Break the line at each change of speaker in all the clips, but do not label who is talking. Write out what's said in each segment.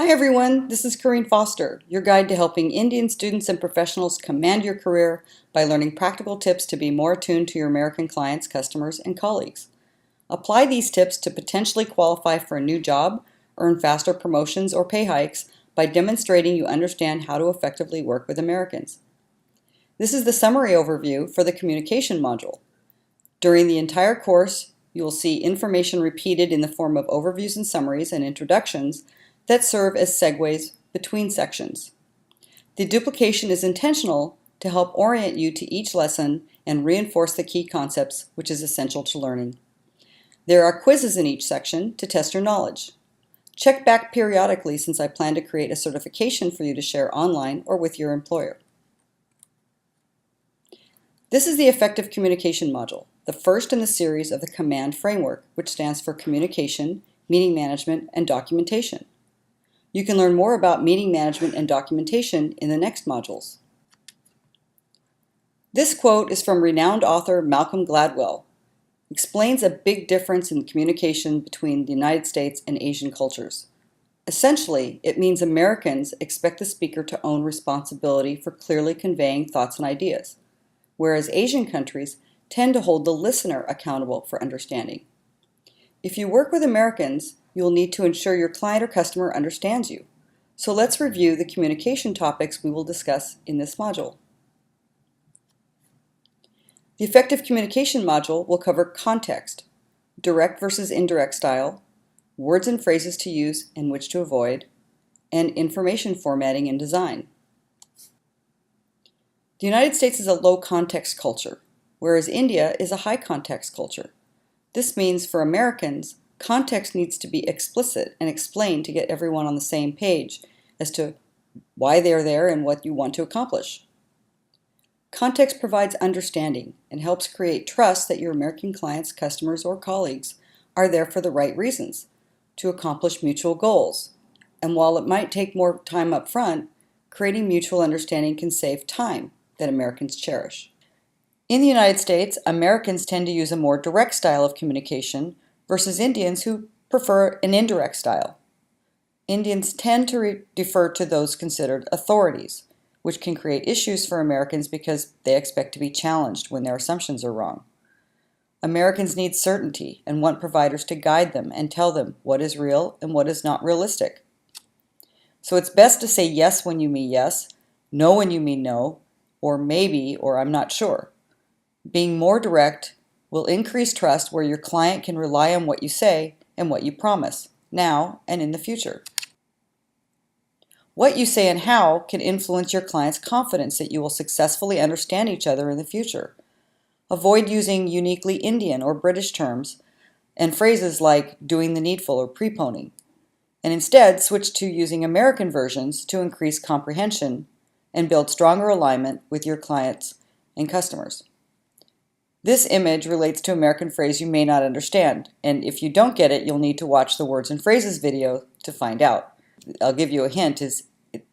Hi everyone, this is Corrine Foster, your guide to helping Indian students and professionals command your career by learning practical tips to be more attuned to your American clients, customers, and colleagues. Apply these tips to potentially qualify for a new job, earn faster promotions or pay hikes by demonstrating you understand how to effectively work with Americans. This is the summary overview for the communication module. During the entire course, you will see information repeated in the form of overviews and summaries and introductions that serve as segues between sections. The duplication is intentional to help orient you to each lesson and reinforce the key concepts, which is essential to learning. There are quizzes in each section to test your knowledge. Check back periodically since I plan to create a certification for you to share online or with your employer. This is the Effective Communication module, the first in the series of the COMMAND framework, which stands for Communication, Meeting Management, and Documentation. You can learn more about meeting management and documentation in the next modules. This quote is from renowned author Malcolm Gladwell. It explains a big difference in communication between the United States and Asian cultures. Essentially, it means Americans expect the speaker to own responsibility for clearly conveying thoughts and ideas, whereas Asian countries tend to hold the listener accountable for understanding. If you work with Americans, you'll need to ensure your client or customer understands you. So let's review the communication topics we will discuss in this module. The Effective Communication module will cover context, direct versus indirect style, words and phrases to use and which to avoid, and information formatting and design. The United States is a low context culture, whereas India is a high context culture. This means for Americans, context needs to be explicit and explained to get everyone on the same page as to why they are there and what you want to accomplish. Context provides understanding and helps create trust that your American clients, customers, or colleagues are there for the right reasons, to accomplish mutual goals. And while it might take more time up front, creating mutual understanding can save time that Americans cherish. In the United States, Americans tend to use a more direct style of communication versus Indians who prefer an indirect style. Indians tend to defer to those considered authorities, which can create issues for Americans because they expect to be challenged when their assumptions are wrong. Americans need certainty and want providers to guide them and tell them what is real and what is not realistic. So it's best to say yes when you mean yes, no when you mean no, or maybe or I'm not sure. Being more direct will increase trust where your client can rely on what you say and what you promise, now and in the future. What you say and how can influence your client's confidence that you will successfully understand each other in the future. Avoid using uniquely Indian or British terms and phrases like doing the needful or preponing, and instead switch to using American versions to increase comprehension and build stronger alignment with your clients and customers. This image relates to American phrase you may not understand, and if you don't get it, you'll need to watch the words and phrases video to find out. I'll give you a hint, is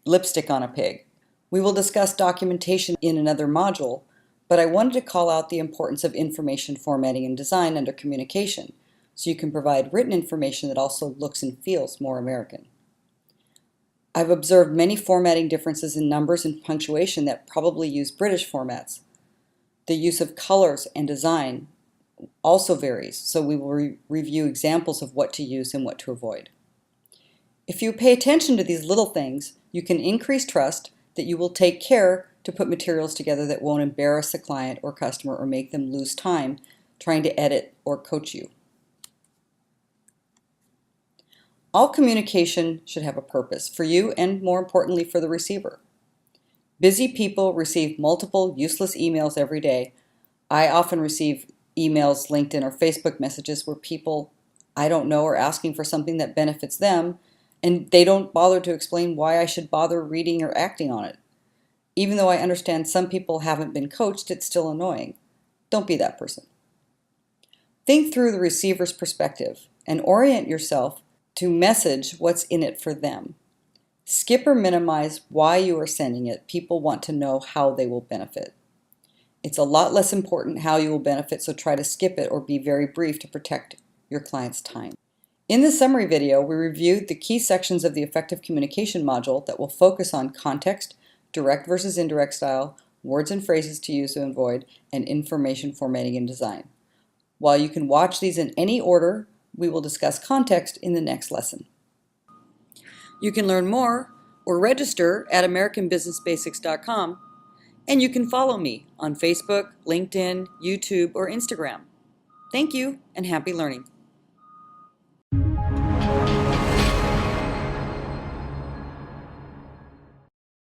lipstick on a pig. We will discuss documentation in another module, but I wanted to call out the importance of information formatting and design under communication, so you can provide written information that also looks and feels more American. I've observed many formatting differences in numbers and punctuation that probably use British formats. The use of colors and design also varies, so we will review examples of what to use and what to avoid. If you pay attention to these little things, you can increase trust that you will take care to put materials together that won't embarrass the client or customer or make them lose time trying to edit or coach you. All communication should have a purpose for you and, more importantly, for the receiver. Busy people receive multiple useless emails every day. I often receive emails, LinkedIn, or Facebook messages where people I don't know are asking for something that benefits them, and they don't bother to explain why I should bother reading or acting on it. Even though I understand some people haven't been coached, it's still annoying. Don't be that person. Think through the receiver's perspective and orient yourself to message what's in it for them. Skip or minimize why you are sending it. People want to know how they will benefit. It's a lot less important how you will benefit, so try to skip it or be very brief to protect your client's time. In the summary video, we reviewed the key sections of the effective communication module that will focus on context, direct versus indirect style, words and phrases to use and avoid, and information formatting and design. While you can watch these in any order, we will discuss context in the next lesson. You can learn more or register at AmericanBusinessBasics.com, and you can follow me on Facebook, LinkedIn, YouTube, or Instagram. Thank you and happy learning.